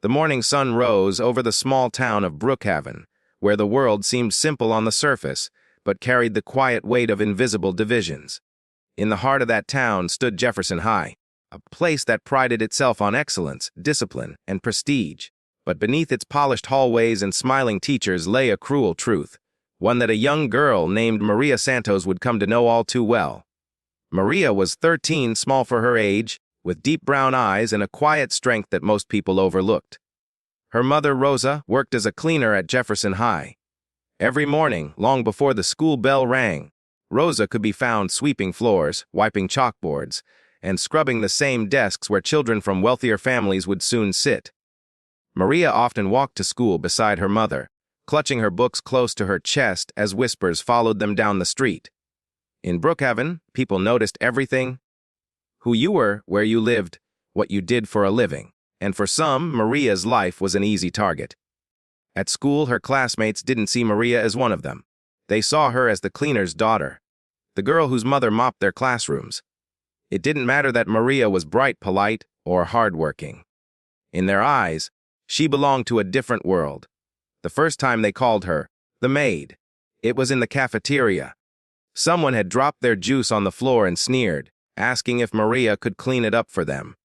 The morning sun rose over the small town of Brookhaven, where the world seemed simple on the surface, but carried the quiet weight of invisible divisions. In the heart of that town stood Jefferson High, a place that prided itself on excellence, discipline, and prestige. But beneath its polished hallways and smiling teachers lay a cruel truth, one that a young girl named Maria Santos would come to know all too well. Maria was 13, small for her age, with deep brown eyes and a quiet strength that most people overlooked. Her mother, Rosa, worked as a cleaner at Jefferson High. Every morning, long before the school bell rang, Rosa could be found sweeping floors, wiping chalkboards, and scrubbing the same desks where children from wealthier families would soon sit. Maria often walked to school beside her mother, clutching her books close to her chest as whispers followed them down the street. In Brookhaven, people noticed everything: who you were, where you lived, what you did for a living. And for some, Maria's life was an easy target. At school, her classmates didn't see Maria as one of them. They saw her as the cleaner's daughter, the girl whose mother mopped their classrooms. It didn't matter that Maria was bright, polite, or hardworking. In their eyes, she belonged to a different world. The first time they called her the Maid, it was in the cafeteria. Someone had dropped their juice on the floor and sneered, asking if Maria could clean it up for them.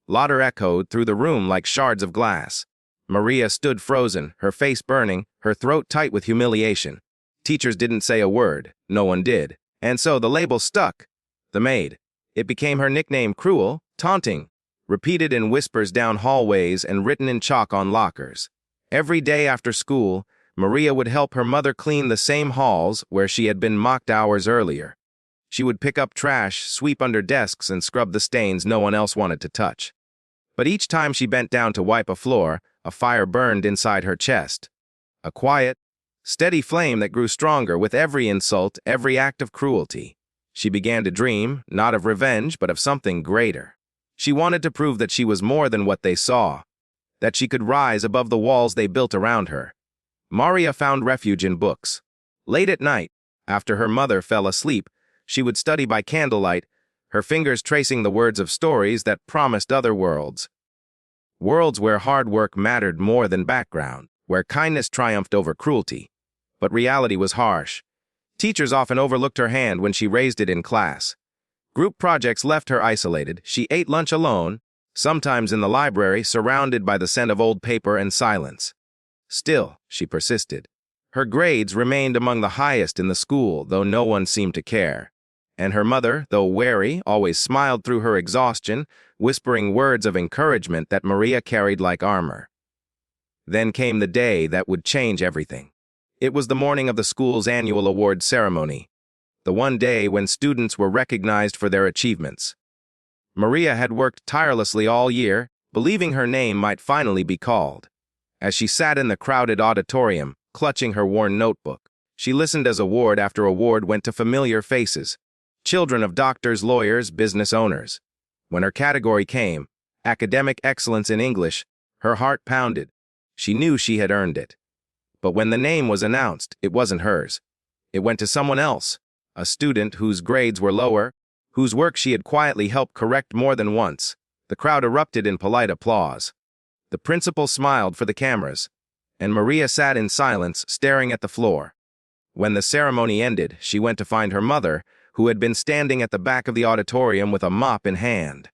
Laughter echoed through the room like shards of glass. Maria stood frozen, her face burning, her throat tight with humiliation. Teachers didn't say a word, no one did, and so the label stuck. The Maid. It became her nickname, cruel, taunting, repeated in whispers down hallways and written in chalk on lockers. Every day after school, Maria would help her mother clean the same halls where she had been mocked hours earlier. She would pick up trash, sweep under desks, and scrub the stains no one else wanted to touch. But each time she bent down to wipe a floor, a fire burned inside her chest. A quiet, steady flame that grew stronger with every insult, every act of cruelty. She began to dream, not of revenge, but of something greater. She wanted to prove that she was more than what they saw, that she could rise above the walls they built around her. Maria found refuge in books. Late at night, after her mother fell asleep, she would study by candlelight, her fingers tracing the words of stories that promised other worlds. Worlds where hard work mattered more than background, where kindness triumphed over cruelty. But reality was harsh. Teachers often overlooked her hand when she raised it in class. Group projects left her isolated. She ate lunch alone, sometimes in the library, surrounded by the scent of old paper and silence. Still, she persisted. Her grades remained among the highest in the school, though no one seemed to care. And her mother, though wary, always smiled through her exhaustion, whispering words of encouragement that Maria carried like armor. Then came the day that would change everything. It was the morning of the school's annual award ceremony, the one day when students were recognized for their achievements. Maria had worked tirelessly all year, believing her name might finally be called. As she sat in the crowded auditorium, clutching her worn notebook, she listened as award after award went to familiar faces, children of doctors, lawyers, business owners. When her category came, academic excellence in English, her heart pounded. She knew she had earned it. But when the name was announced, it wasn't hers. It went to someone else, a student whose grades were lower, whose work she had quietly helped correct more than once. The crowd erupted in polite applause. The principal smiled for the cameras, and Maria sat in silence, staring at the floor. When the ceremony ended, she went to find her mother, who had been standing at the back of the auditorium with a mop in hand.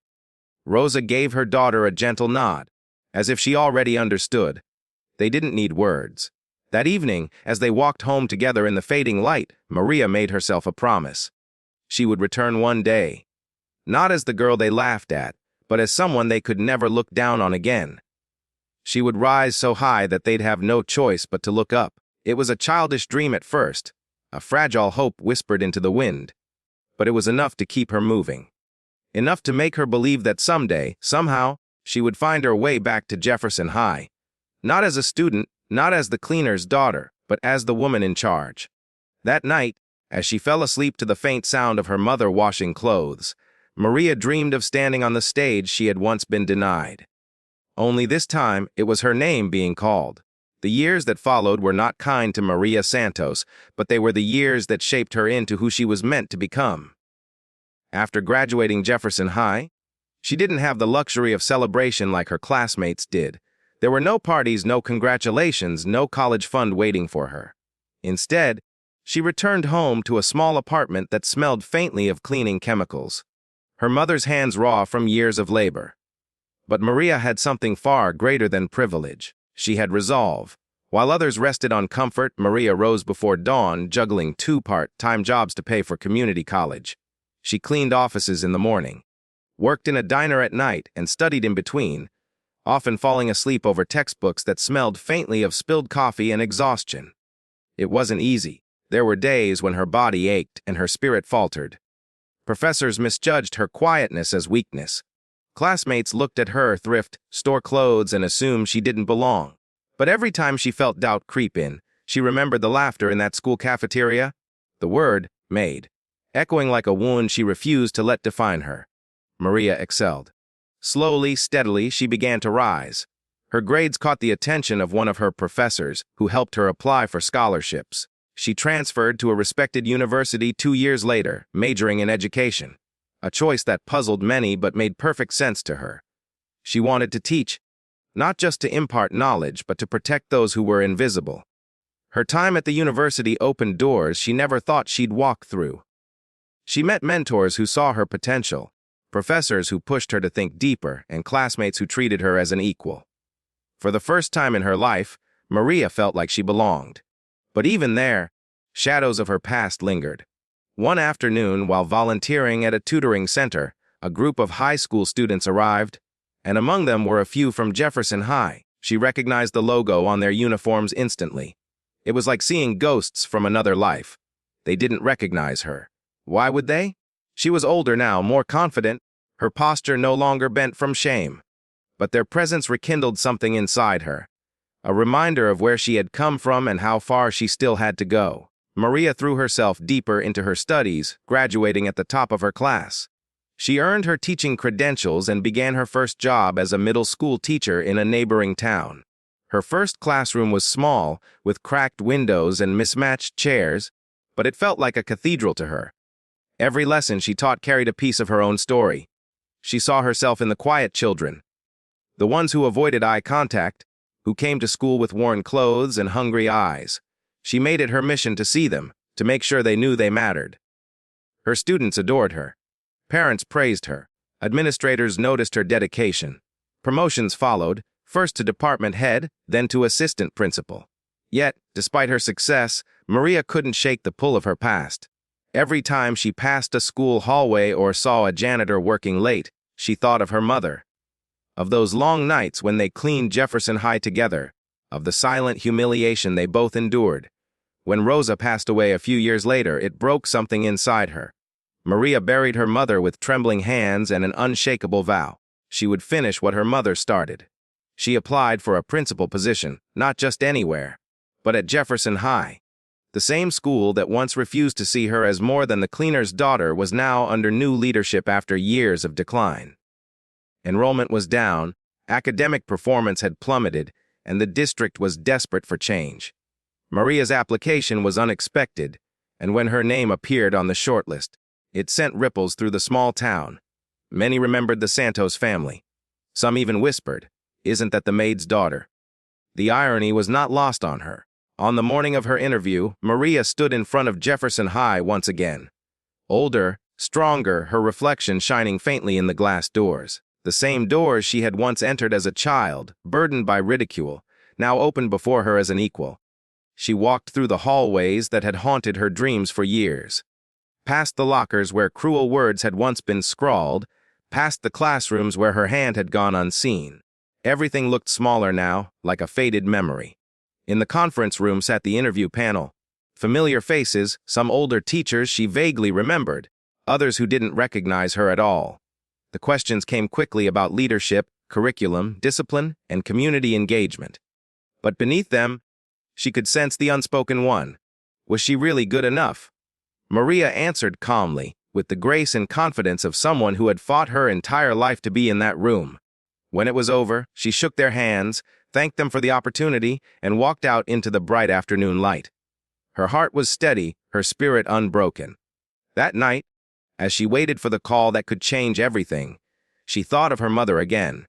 Rosa gave her daughter a gentle nod, as if she already understood. They didn't need words. That evening, as they walked home together in the fading light, Maria made herself a promise. She would return one day, not as the girl they laughed at, but as someone they could never look down on again. She would rise so high that they'd have no choice but to look up. It was a childish dream at first, a fragile hope whispered into the wind, but it was enough to keep her moving. Enough to make her believe that someday, somehow, she would find her way back to Jefferson High. Not as a student, not as the cleaner's daughter, but as the woman in charge. That night, as she fell asleep to the faint sound of her mother washing clothes, Maria dreamed of standing on the stage she had once been denied. Only this time, it was her name being called. The years that followed were not kind to Maria Santos, but they were the years that shaped her into who she was meant to become. After graduating Jefferson High, she didn't have the luxury of celebration like her classmates did. There were no parties, no congratulations, no college fund waiting for her. Instead, she returned home to a small apartment that smelled faintly of cleaning chemicals, her mother's hands raw from years of labor. But Maria had something far greater than privilege. She had resolve. While others rested on comfort, Maria rose before dawn, juggling 2 part-time jobs to pay for community college. She cleaned offices in the morning, worked in a diner at night, and studied in between, often falling asleep over textbooks that smelled faintly of spilled coffee and exhaustion. It wasn't easy. There were days when her body ached and her spirit faltered. Professors misjudged her quietness as weakness. Classmates looked at her thrift, store clothes, and assumed she didn't belong. But every time she felt doubt creep in, she remembered the laughter in that school cafeteria, the word, Maid, echoing like a wound she refused to let define her. Maria excelled. Slowly, steadily, she began to rise. Her grades caught the attention of one of her professors, who helped her apply for scholarships. She transferred to a respected university 2 years later, majoring in education, a choice that puzzled many but made perfect sense to her. She wanted to teach, not just to impart knowledge, but to protect those who were invisible. Her time at the university opened doors she never thought she'd walk through. She met mentors who saw her potential, professors who pushed her to think deeper, and classmates who treated her as an equal. For the first time in her life, Maria felt like she belonged. But even there, shadows of her past lingered. One afternoon, while volunteering at a tutoring center, a group of high school students arrived, and among them were a few from Jefferson High. She recognized the logo on their uniforms instantly. It was like seeing ghosts from another life. They didn't recognize her. Why would they? She was older now, more confident, her posture no longer bent from shame. But their presence rekindled something inside her, a reminder of where she had come from and how far she still had to go. Maria threw herself deeper into her studies, graduating at the top of her class. She earned her teaching credentials and began her first job as a middle school teacher in a neighboring town. Her first classroom was small, with cracked windows and mismatched chairs, but it felt like a cathedral to her. Every lesson she taught carried a piece of her own story. She saw herself in the quiet children, the ones who avoided eye contact, who came to school with worn clothes and hungry eyes. She made it her mission to see them, to make sure they knew they mattered. Her students adored her. Parents praised her. Administrators noticed her dedication. Promotions followed, first to department head, then to assistant principal. Yet, despite her success, Maria couldn't shake the pull of her past. Every time she passed a school hallway or saw a janitor working late, she thought of her mother. Of those long nights when they cleaned Jefferson High together, of the silent humiliation they both endured. When Rosa passed away a few years later, it broke something inside her. Maria buried her mother with trembling hands and an unshakable vow. She would finish what her mother started. She applied for a principal position, not just anywhere, but at Jefferson High. The same school that once refused to see her as more than the cleaner's daughter was now under new leadership after years of decline. Enrollment was down, academic performance had plummeted, and the district was desperate for change. Maria's application was unexpected, and when her name appeared on the shortlist, it sent ripples through the small town. Many remembered the Santos family. Some even whispered, "Isn't that the maid's daughter?" The irony was not lost on her. On the morning of her interview, Maria stood in front of Jefferson High once again. Older, stronger, her reflection shining faintly in the glass doors. The same doors she had once entered as a child, burdened by ridicule, now opened before her as an equal. She walked through the hallways that had haunted her dreams for years. Past the lockers where cruel words had once been scrawled, past the classrooms where her hand had gone unseen. Everything looked smaller now, like a faded memory. In the conference room sat the interview panel. Familiar faces, some older teachers she vaguely remembered, others who didn't recognize her at all. The questions came quickly about leadership, curriculum, discipline, and community engagement. But beneath them, she could sense the unspoken one. Was she really good enough? Maria answered calmly, with the grace and confidence of someone who had fought her entire life to be in that room. When it was over, she shook their hands, thanked them for the opportunity, and walked out into the bright afternoon light. Her heart was steady, her spirit unbroken. That night, as she waited for the call that could change everything, she thought of her mother again.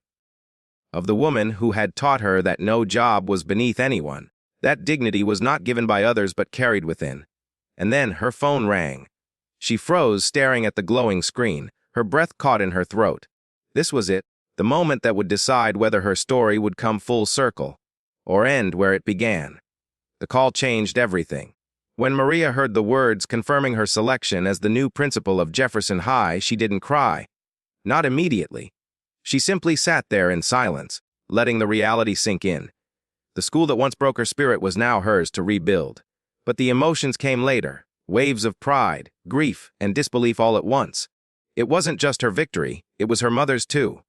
of the woman who had taught her that no job was beneath anyone. That dignity was not given by others but carried within. And then her phone rang. She froze, staring at the glowing screen, her breath caught in her throat. This was it, the moment that would decide whether her story would come full circle, or end where it began. The call changed everything. When Maria heard the words confirming her selection as the new principal of Jefferson High, she didn't cry. Not immediately. She simply sat there in silence, letting the reality sink in. The school that once broke her spirit was now hers to rebuild. But the emotions came later, waves of pride, grief, and disbelief all at once. It wasn't just her victory, it was her mother's too.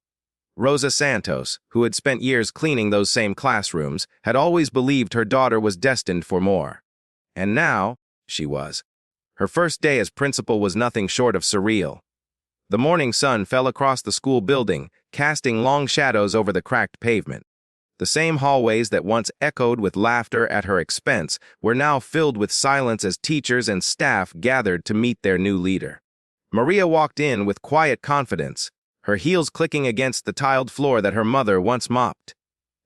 Rosa Santos, who had spent years cleaning those same classrooms, had always believed her daughter was destined for more. And now, she was. Her first day as principal was nothing short of surreal. The morning sun fell across the school building, casting long shadows over the cracked pavement. The same hallways that once echoed with laughter at her expense were now filled with silence as teachers and staff gathered to meet their new leader. Maria walked in with quiet confidence, her heels clicking against the tiled floor that her mother once mopped.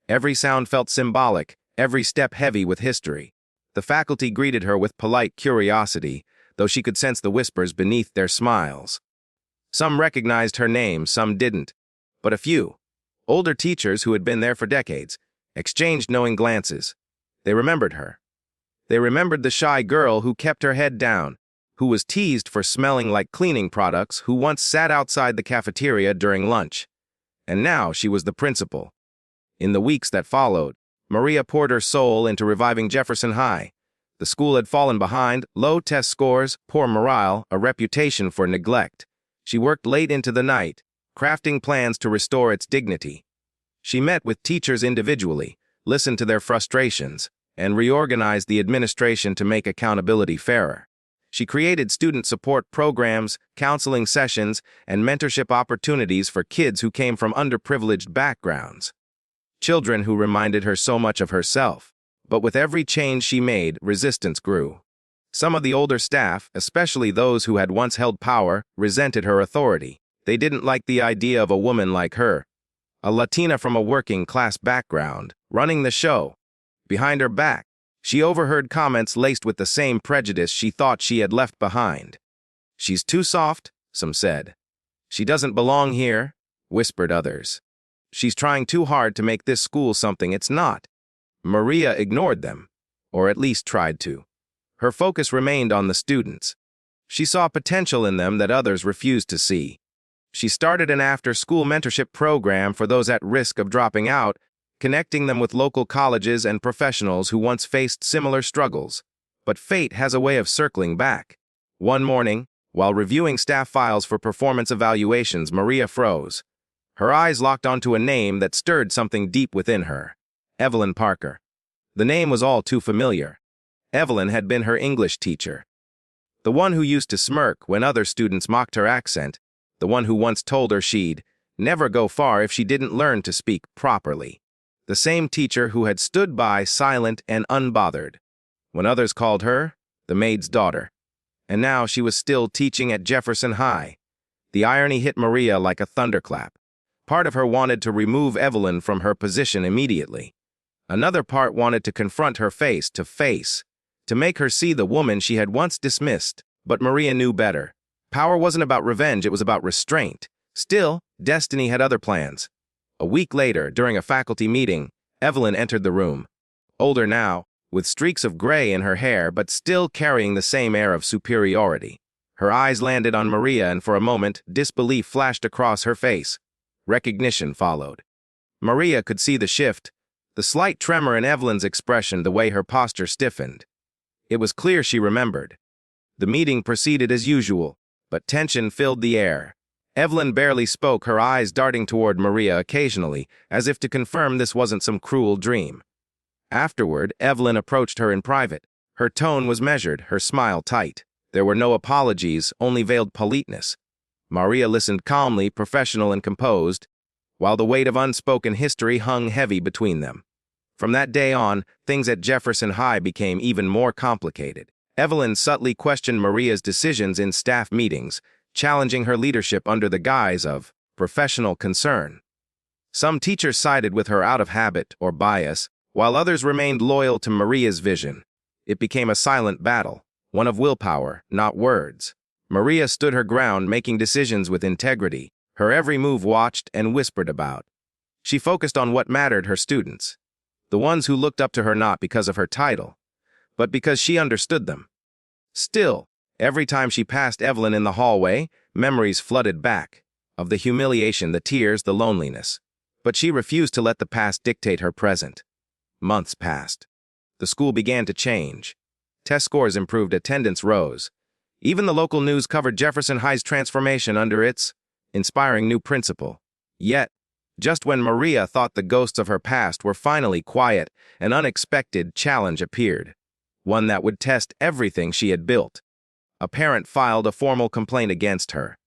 Every sound felt symbolic, every step heavy with history. The faculty greeted her with polite curiosity, though she could sense the whispers beneath their smiles. Some recognized her name, some didn't, but a few, older teachers who had been there for decades, exchanged knowing glances. They remembered her. They remembered the shy girl who kept her head down, who was teased for smelling like cleaning products, who once sat outside the cafeteria during lunch. And now she was the principal. In the weeks that followed, Maria poured her soul into reviving Jefferson High. The school had fallen behind, low test scores, poor morale, a reputation for neglect. She worked late into the night, crafting plans to restore its dignity. She met with teachers individually, listened to their frustrations, and reorganized the administration to make accountability fairer. She created student support programs, counseling sessions, and mentorship opportunities for kids who came from underprivileged backgrounds. Children who reminded her so much of herself. But with every change she made, resistance grew. Some of the older staff, especially those who had once held power, resented her authority. They didn't like the idea of a woman like her, a Latina from a working-class background, running the show. Behind her back, she overheard comments laced with the same prejudice she thought she had left behind. "She's too soft," some said. "She doesn't belong here," whispered others. "She's trying too hard to make this school something it's not." Maria ignored them, or at least tried to. Her focus remained on the students. She saw potential in them that others refused to see. She started an after-school mentorship program for those at risk of dropping out, connecting them with local colleges and professionals who once faced similar struggles. But fate has a way of circling back. One morning, while reviewing staff files for performance evaluations, Maria froze. Her eyes locked onto a name that stirred something deep within her. Evelyn Parker. The name was all too familiar. Evelyn had been her English teacher. The one who used to smirk when other students mocked her accent. The one who once told her she'd never go far if she didn't learn to speak properly. The same teacher who had stood by silent and unbothered when others called her the maid's daughter. And now she was still teaching at Jefferson High. The irony hit Maria like a thunderclap. Part of her wanted to remove Evelyn from her position immediately. Another part wanted to confront her face to face, to make her see the woman she had once dismissed. But Maria knew better. Power wasn't about revenge, it was about restraint. Still, destiny had other plans. A week later, during a faculty meeting, Evelyn entered the room. Older now, with streaks of gray in her hair, but still carrying the same air of superiority. Her eyes landed on Maria, and for a moment, disbelief flashed across her face. Recognition followed. Maria could see the shift, the slight tremor in Evelyn's expression, the way her posture stiffened. It was clear she remembered. The meeting proceeded as usual, but tension filled the air. Evelyn barely spoke, her eyes darting toward Maria occasionally, as if to confirm this wasn't some cruel dream. Afterward, Evelyn approached her in private. Her tone was measured, her smile tight. There were no apologies, only veiled politeness. Maria listened calmly, professional and composed, while the weight of unspoken history hung heavy between them. From that day on, things at Jefferson High became even more complicated. Evelyn subtly questioned Maria's decisions in staff meetings, challenging her leadership under the guise of professional concern. Some teachers sided with her out of habit or bias, while others remained loyal to Maria's vision. It became a silent battle, one of willpower, not words. Maria stood her ground, making decisions with integrity, her every move watched and whispered about. She focused on what mattered: her students, the ones who looked up to her not because of her title, but because she understood them. Still, every time she passed Evelyn in the hallway, memories flooded back, of the humiliation, the tears, the loneliness. But she refused to let the past dictate her present. Months passed. The school began to change. Test scores improved, attendance rose. Even the local news covered Jefferson High's transformation under its inspiring new principal. Yet, just when Maria thought the ghosts of her past were finally quiet, an unexpected challenge appeared, one that would test everything she had built. A parent filed a formal complaint against her,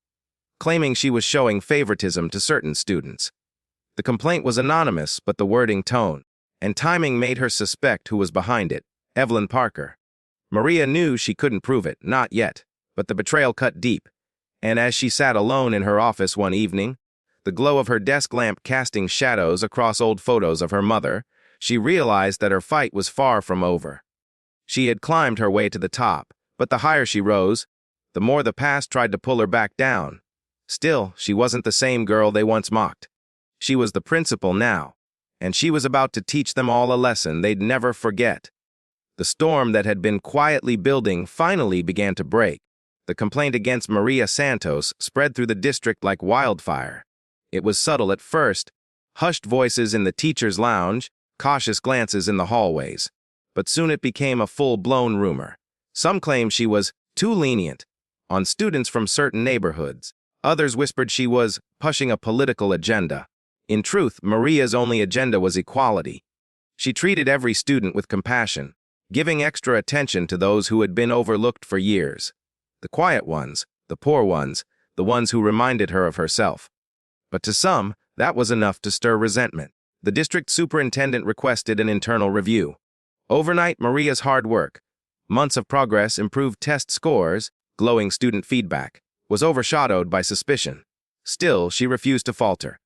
claiming she was showing favoritism to certain students. The complaint was anonymous, but the wording, tone, and timing made her suspect who was behind it: Evelyn Parker. Maria knew she couldn't prove it, not yet, but the betrayal cut deep, and as she sat alone in her office one evening, the glow of her desk lamp casting shadows across old photos of her mother, she realized that her fight was far from over. She had climbed her way to the top, but the higher she rose, the more the past tried to pull her back down. Still, she wasn't the same girl they once mocked. She was the principal now, and she was about to teach them all a lesson they'd never forget. The storm that had been quietly building finally began to break. The complaint against Maria Santos spread through the district like wildfire. It was subtle at first: hushed voices in the teacher's lounge, cautious glances in the hallways. But soon it became a full-blown rumor. Some claimed she was too lenient on students from certain neighborhoods. Others whispered she was pushing a political agenda. In truth, Maria's only agenda was equality. She treated every student with compassion, giving extra attention to those who had been overlooked for years. The quiet ones, the poor ones, the ones who reminded her of herself. But to some, that was enough to stir resentment. The district superintendent requested an internal review. Overnight, Maria's hard work, months of progress, improved test scores, glowing student feedback, was overshadowed by suspicion. Still, she refused to falter.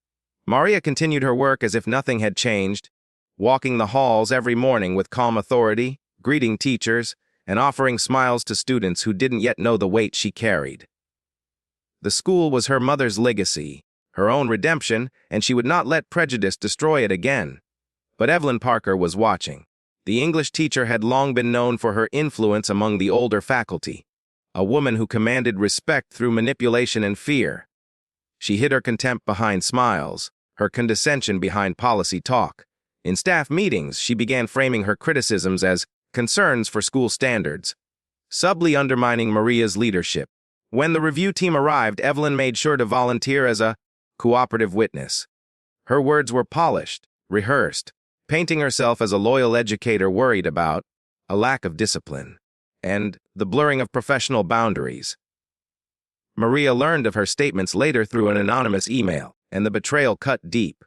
Maria continued her work as if nothing had changed, walking the halls every morning with calm authority, greeting teachers, and offering smiles to students who didn't yet know the weight she carried. The school was her mother's legacy, her own redemption, and she would not let prejudice destroy it again. But Evelyn Parker was watching. The English teacher had long been known for her influence among the older faculty, a woman who commanded respect through manipulation and fear. She hid her contempt behind smiles, her condescension behind policy talk. In staff meetings, she began framing her criticisms as concerns for school standards, subtly undermining Maria's leadership. When the review team arrived, Evelyn made sure to volunteer as a cooperative witness. Her words were polished, rehearsed, painting herself as a loyal educator worried about a lack of discipline and the blurring of professional boundaries. Maria learned of her statements later through an anonymous email, and the betrayal cut deep.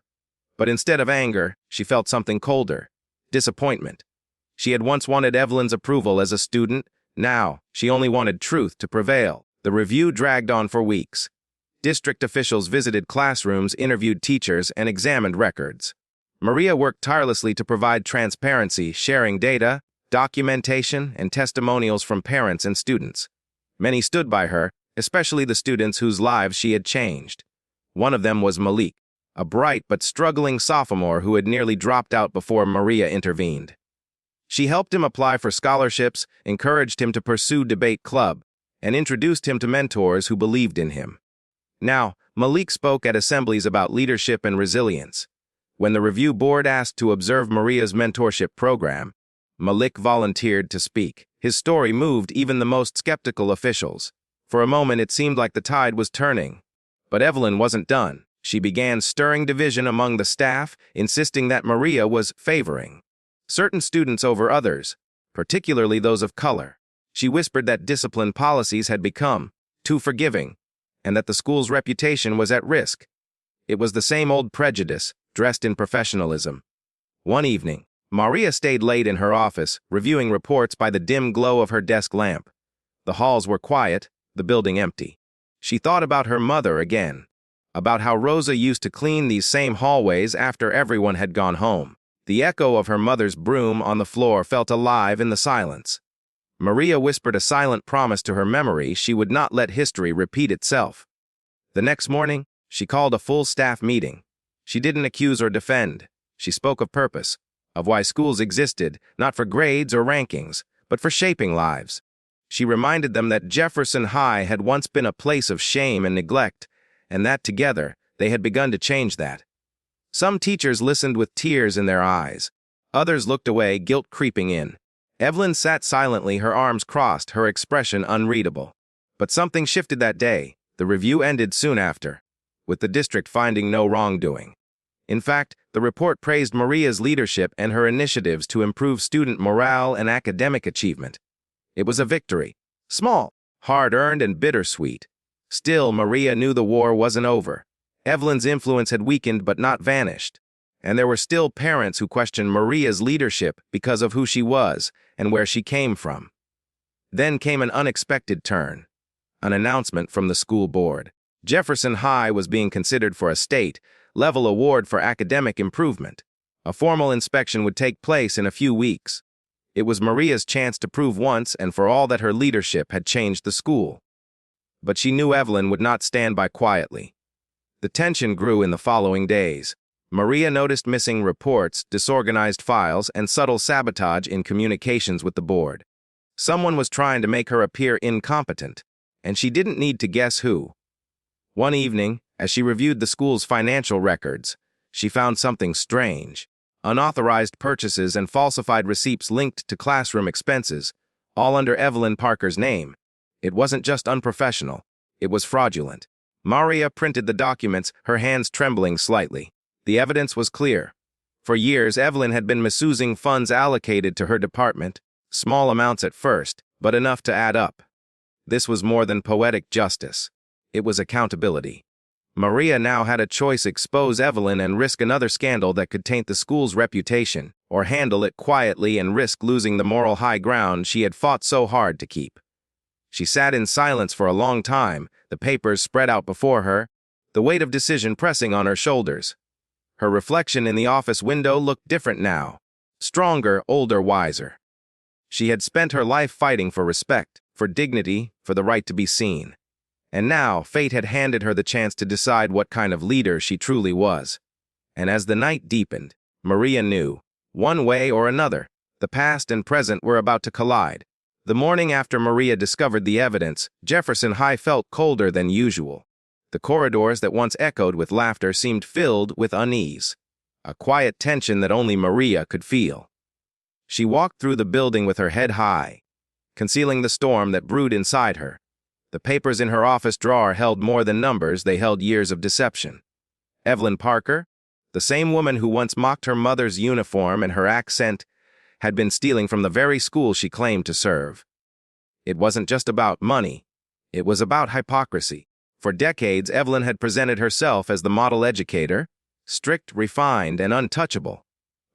But instead of anger, she felt something colder: disappointment. She had once wanted Evelyn's approval as a student. Now, she only wanted truth to prevail. The review dragged on for weeks. District officials visited classrooms, interviewed teachers, and examined records. Maria worked tirelessly to provide transparency, sharing data, documentation, and testimonials from parents and students. Many stood by her, especially the students whose lives she had changed. One of them was Malik, a bright but struggling sophomore who had nearly dropped out before Maria intervened. She helped him apply for scholarships, encouraged him to pursue debate club, and introduced him to mentors who believed in him. Now, Malik spoke at assemblies about leadership and resilience. When the review board asked to observe Maria's mentorship program, Malik volunteered to speak. His story moved even the most skeptical officials. For a moment, it seemed like the tide was turning. But Evelyn wasn't done. She began stirring division among the staff, insisting that Maria was favoring certain students over others, particularly those of color. She whispered that discipline policies had become too forgiving, and that the school's reputation was at risk. It was the same old prejudice, dressed in professionalism. One evening, Maria stayed late in her office, reviewing reports by the dim glow of her desk lamp. The halls were quiet, the building empty. She thought about her mother again, about how Rosa used to clean these same hallways after everyone had gone home. The echo of her mother's broom on the floor felt alive in the silence. Maria whispered a silent promise to her memory she would not let history repeat itself. The next morning, she called a full staff meeting. She didn't accuse or defend. She spoke of purpose, of why schools existed, not for grades or rankings, but for shaping lives. She reminded them that Jefferson High had once been a place of shame and neglect, and that together they had begun to change that. Some teachers listened with tears in their eyes. Others looked away, guilt creeping in. Evelyn sat silently, her arms crossed, her expression unreadable. But something shifted that day. The review ended soon after, with the district finding no wrongdoing. In fact, the report praised Maria's leadership and her initiatives to improve student morale and academic achievement. It was a victory. Small, hard-earned, and bittersweet. Still, Maria knew the war wasn't over. Evelyn's influence had weakened but not vanished. And there were still parents who questioned Maria's leadership because of who she was and where she came from. Then came an unexpected turn. An announcement from the school board. Jefferson High was being considered for a state-level award for academic improvement. A formal inspection would take place in a few weeks. It was Maria's chance to prove once and for all that her leadership had changed the school. But she knew Evelyn would not stand by quietly. The tension grew in the following days. Maria noticed missing reports, disorganized files, and subtle sabotage in communications with the board. Someone was trying to make her appear incompetent, and she didn't need to guess who. One evening, as she reviewed the school's financial records, she found something strange. Unauthorized purchases and falsified receipts linked to classroom expenses, all under Evelyn Parker's name. It wasn't just unprofessional, it was fraudulent. Maria printed the documents, her hands trembling slightly. The evidence was clear. For years, Evelyn had been misusing funds allocated to her department, small amounts at first, but enough to add up. This was more than poetic justice. It was accountability. Maria now had a choice: expose Evelyn and risk another scandal that could taint the school's reputation, or handle it quietly and risk losing the moral high ground she had fought so hard to keep. She sat in silence for a long time, the papers spread out before her, the weight of decision pressing on her shoulders. Her reflection in the office window looked different now. Stronger, older, wiser. She had spent her life fighting for respect, for dignity, for the right to be seen. And now, fate had handed her the chance to decide what kind of leader she truly was. And as the night deepened, Maria knew, one way or another, the past and present were about to collide. The morning after Maria discovered the evidence, Jefferson High felt colder than usual. The corridors that once echoed with laughter seemed filled with unease, a quiet tension that only Maria could feel. She walked through the building with her head high, concealing the storm that brewed inside her. The papers in her office drawer held more than numbers, they held years of deception. Evelyn Parker, the same woman who once mocked her mother's uniform and her accent, had been stealing from the very school she claimed to serve. It wasn't just about money, it was about hypocrisy. For decades, Evelyn had presented herself as the model educator, strict, refined, and untouchable.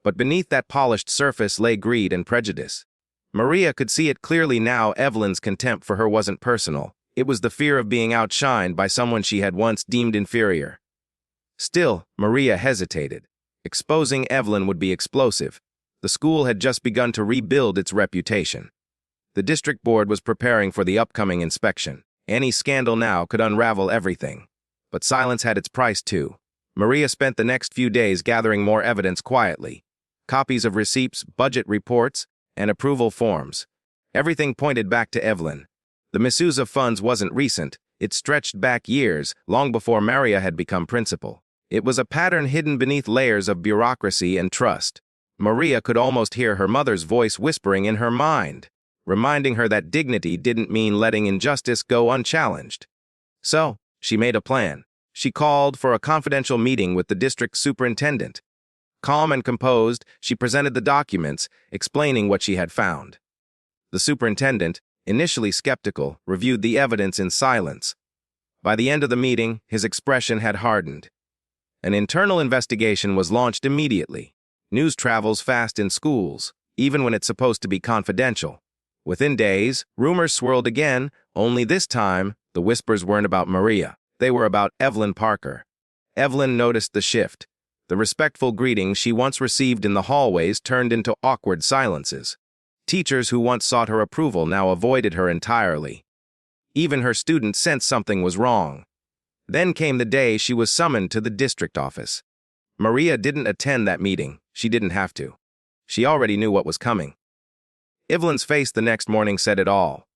But beneath that polished surface lay greed and prejudice. Maria could see it clearly now. Evelyn's contempt for her wasn't personal. It was the fear of being outshined by someone she had once deemed inferior. Still, Maria hesitated. Exposing Evelyn would be explosive. The school had just begun to rebuild its reputation. The district board was preparing for the upcoming inspection. Any scandal now could unravel everything. But silence had its price too. Maria spent the next few days gathering more evidence quietly. Copies of receipts, budget reports, and approval forms. Everything pointed back to Evelyn. The misuse of funds wasn't recent. It stretched back years, long before Maria had become principal. It was a pattern hidden beneath layers of bureaucracy and trust. Maria could almost hear her mother's voice whispering in her mind, reminding her that dignity didn't mean letting injustice go unchallenged. So, she made a plan. She called for a confidential meeting with the district superintendent. Calm and composed, she presented the documents, explaining what she had found. The superintendent, initially skeptical, reviewed the evidence in silence. By the end of the meeting, his expression had hardened. An internal investigation was launched immediately. News travels fast in schools, even when it's supposed to be confidential. Within days, rumors swirled again, only this time, the whispers weren't about Maria. They were about Evelyn Parker. Evelyn noticed the shift. The respectful greetings she once received in the hallways turned into awkward silences. Teachers who once sought her approval now avoided her entirely. Even her students sensed something was wrong. Then came the day she was summoned to the district office. Maria didn't attend that meeting. She didn't have to. She already knew what was coming. Evelyn's face the next morning said it all.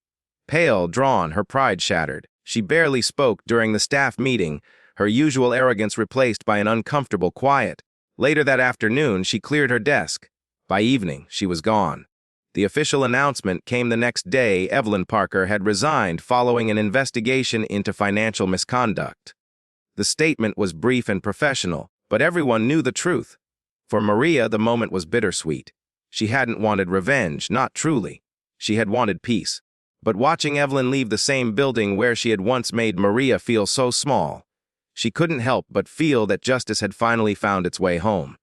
Pale, drawn, her pride shattered. She barely spoke during the staff meeting, her usual arrogance replaced by an uncomfortable quiet. Later that afternoon, she cleared her desk. By evening, she was gone. The official announcement came the next day. Evelyn Parker had resigned following an investigation into financial misconduct. The statement was brief and professional, but everyone knew the truth. For Maria, the moment was bittersweet. She hadn't wanted revenge, not truly. She had wanted peace. But watching Evelyn leave the same building where she had once made Maria feel so small, she couldn't help but feel that justice had finally found its way home.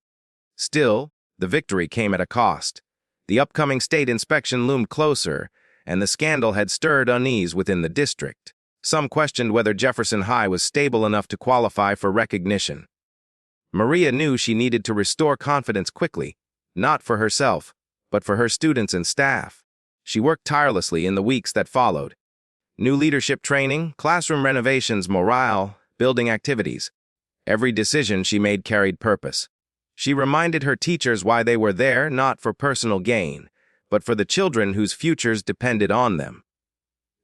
Still, the victory came at a cost. The upcoming state inspection loomed closer, and the scandal had stirred unease within the district. Some questioned whether Jefferson High was stable enough to qualify for recognition. Maria knew she needed to restore confidence quickly, not for herself, but for her students and staff. She worked tirelessly in the weeks that followed. New leadership training, classroom renovations, morale, building activities. Every decision she made carried purpose. She reminded her teachers why they were there, not for personal gain, but for the children whose futures depended on them.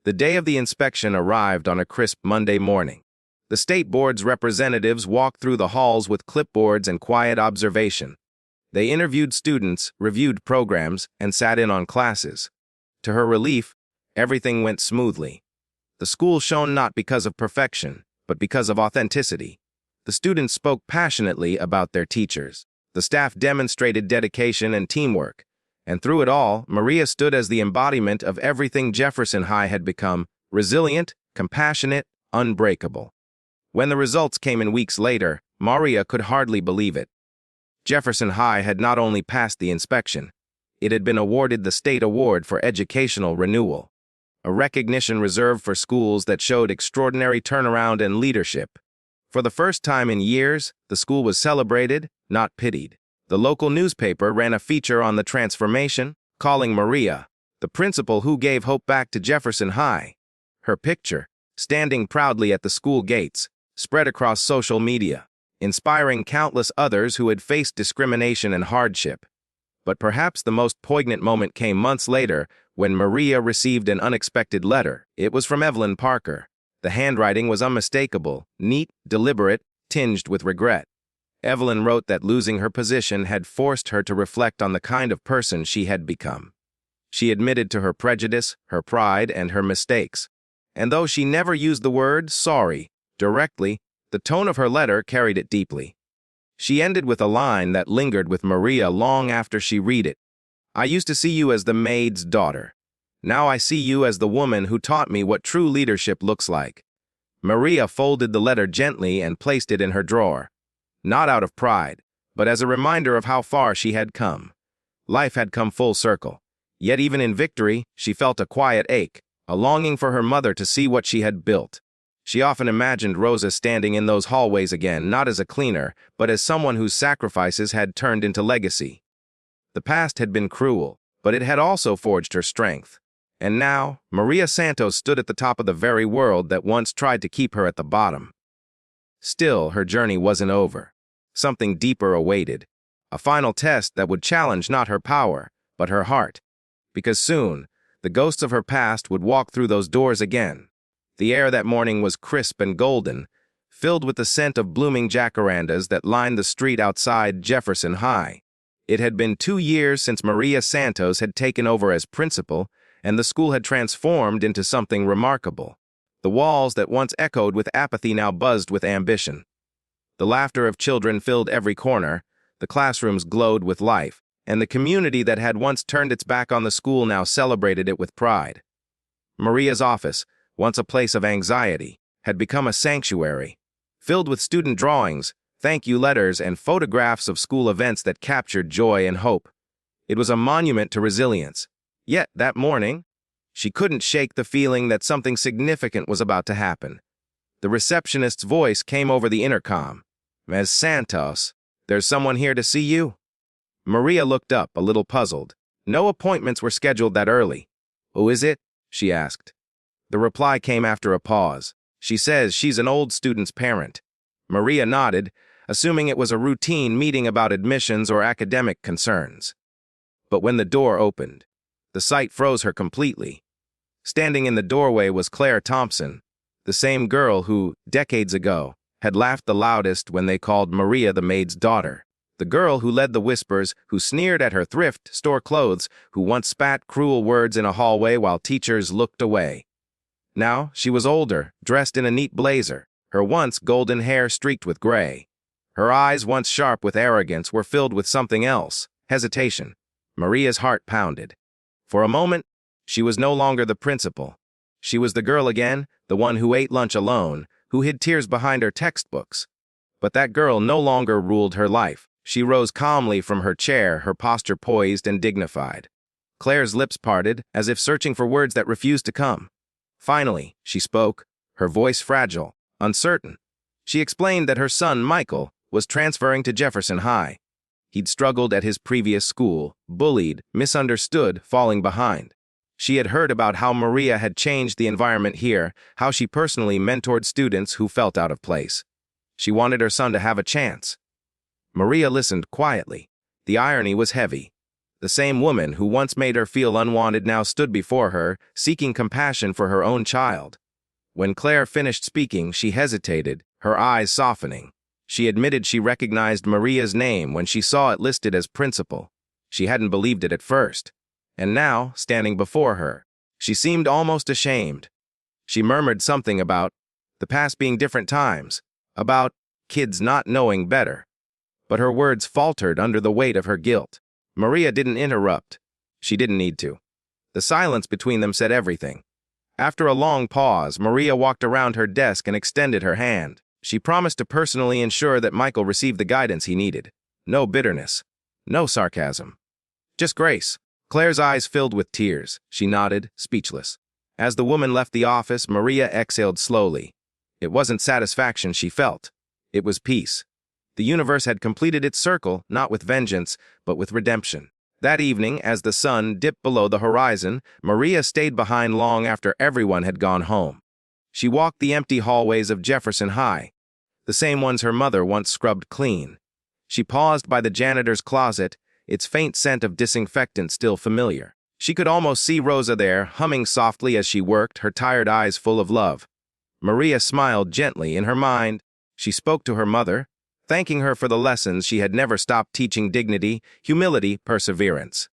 The day of the inspection arrived on a crisp Monday morning. The state board's representatives walked through the halls with clipboards and quiet observation. They interviewed students, reviewed programs, and sat in on classes. To her relief, everything went smoothly. The school shone not because of perfection, but because of authenticity. The students spoke passionately about their teachers. The staff demonstrated dedication and teamwork. And through it all, Maria stood as the embodiment of everything Jefferson High had become: resilient, compassionate, unbreakable. When the results came in weeks later, Maria could hardly believe it. Jefferson High had not only passed the inspection, it had been awarded the State Award for Educational Renewal, a recognition reserved for schools that showed extraordinary turnaround and leadership. For the first time in years, the school was celebrated, not pitied. The local newspaper ran a feature on the transformation, calling Maria the principal who gave hope back to Jefferson High. Her picture, standing proudly at the school gates, spread across social media, inspiring countless others who had faced discrimination and hardship. But perhaps the most poignant moment came months later when Maria received an unexpected letter. It was from Evelyn Parker. The handwriting was unmistakable, neat, deliberate, tinged with regret. Evelyn wrote that losing her position had forced her to reflect on the kind of person she had become. She admitted to her prejudice, her pride, and her mistakes. And though she never used the word sorry directly, the tone of her letter carried it deeply. She ended with a line that lingered with Maria long after she read it. "I used to see you as the maid's daughter. Now I see you as the woman who taught me what true leadership looks like." Maria folded the letter gently and placed it in her drawer. Not out of pride, but as a reminder of how far she had come. Life had come full circle. Yet even in victory, she felt a quiet ache, a longing for her mother to see what she had built. She often imagined Rosa standing in those hallways again, not as a cleaner, but as someone whose sacrifices had turned into legacy. The past had been cruel, but it had also forged her strength. And now, Maria Santos stood at the top of the very world that once tried to keep her at the bottom. Still, her journey wasn't over. Something deeper awaited. A final test that would challenge not her power, but her heart. Because soon, the ghosts of her past would walk through those doors again. The air that morning was crisp and golden, filled with the scent of blooming jacarandas that lined the street outside Jefferson High. It had been 2 years since Maria Santos had taken over as principal, and the school had transformed into something remarkable. The walls that once echoed with apathy now buzzed with ambition. The laughter of children filled every corner, the classrooms glowed with life, and the community that had once turned its back on the school now celebrated it with pride. Maria's office, once a place of anxiety, had become a sanctuary, filled with student drawings, thank-you letters, and photographs of school events that captured joy and hope. It was a monument to resilience. Yet, that morning, she couldn't shake the feeling that something significant was about to happen. The receptionist's voice came over the intercom. Ms. Santos, there's someone here to see you." Maria looked up, a little puzzled. No appointments were scheduled that early. "Who is it?" she asked. The reply came after a pause. "She says she's an old student's parent." Maria nodded, assuming it was a routine meeting about admissions or academic concerns. But when the door opened, the sight froze her completely. Standing in the doorway was Claire Thompson, the same girl who, decades ago, had laughed the loudest when they called Maria the maid's daughter. The girl who led the whispers, who sneered at her thrift store clothes, who once spat cruel words in a hallway while teachers looked away. Now she was older, dressed in a neat blazer, her once golden hair streaked with gray. Her eyes, once sharp with arrogance, were filled with something else, hesitation. Maria's heart pounded. For a moment, she was no longer the principal. She was the girl again, the one who ate lunch alone, who hid tears behind her textbooks. But that girl no longer ruled her life. She rose calmly from her chair, her posture poised and dignified. Claire's lips parted, as if searching for words that refused to come. Finally, she spoke, her voice fragile, uncertain. She explained that her son, Michael, was transferring to Jefferson High. He'd struggled at his previous school, bullied, misunderstood, falling behind. She had heard about how Maria had changed the environment here, how she personally mentored students who felt out of place. She wanted her son to have a chance. Maria listened quietly. The irony was heavy. The same woman who once made her feel unwanted now stood before her, seeking compassion for her own child. When Claire finished speaking, she hesitated, her eyes softening. She admitted she recognized Maria's name when she saw it listed as principal. She hadn't believed it at first. And now, standing before her, she seemed almost ashamed. She murmured something about the past being different times, about kids not knowing better. But her words faltered under the weight of her guilt. Maria didn't interrupt. She didn't need to. The silence between them said everything. After a long pause, Maria walked around her desk and extended her hand. She promised to personally ensure that Michael received the guidance he needed. No bitterness. No sarcasm. Just grace. Claire's eyes filled with tears. She nodded, speechless. As the woman left the office, Maria exhaled slowly. It wasn't satisfaction she felt. It was peace. The universe had completed its circle, not with vengeance, but with redemption. That evening, as the sun dipped below the horizon, Maria stayed behind long after everyone had gone home. She walked the empty hallways of Jefferson High, the same ones her mother once scrubbed clean. She paused by the janitor's closet, its faint scent of disinfectant still familiar. She could almost see Rosa there, humming softly as she worked, her tired eyes full of love. Maria smiled gently in her mind. She spoke to her mother, thanking her for the lessons she had never stopped teaching: dignity, humility, perseverance.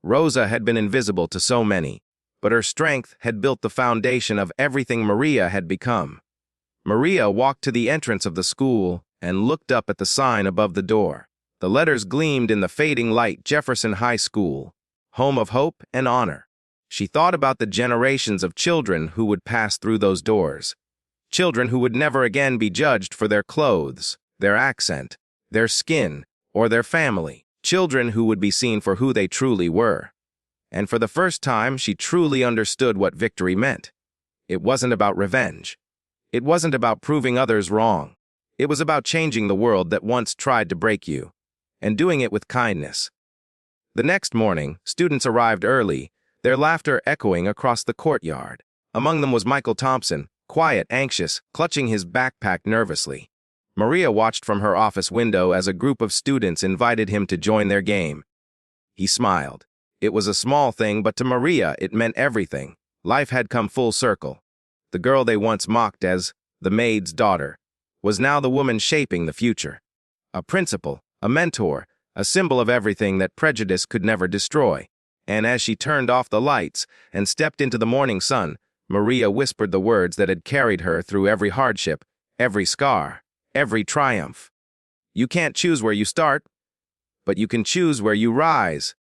Rosa had been invisible to so many, but her strength had built the foundation of everything Maria had become. Maria walked to the entrance of the school and looked up at the sign above the door. The letters gleamed in the fading light: Jefferson High School, home of hope and honor. She thought about the generations of children who would pass through those doors. Children who would never again be judged for their clothes, their accent, their skin, or their family. Children who would be seen for who they truly were. And for the first time, she truly understood what victory meant. It wasn't about revenge. It wasn't about proving others wrong. It was about changing the world that once tried to break you, and doing it with kindness. The next morning, students arrived early, their laughter echoing across the courtyard. Among them was Michael Thompson, quiet, anxious, clutching his backpack nervously. Maria watched from her office window as a group of students invited him to join their game. He smiled. It was a small thing, but to Maria it meant everything. Life had come full circle. The girl they once mocked as the maid's daughter was now the woman shaping the future. A principal, a mentor, a symbol of everything that prejudice could never destroy. And as she turned off the lights and stepped into the morning sun, Maria whispered the words that had carried her through every hardship, every scar, every triumph. You can't choose where you start, but you can choose where you rise.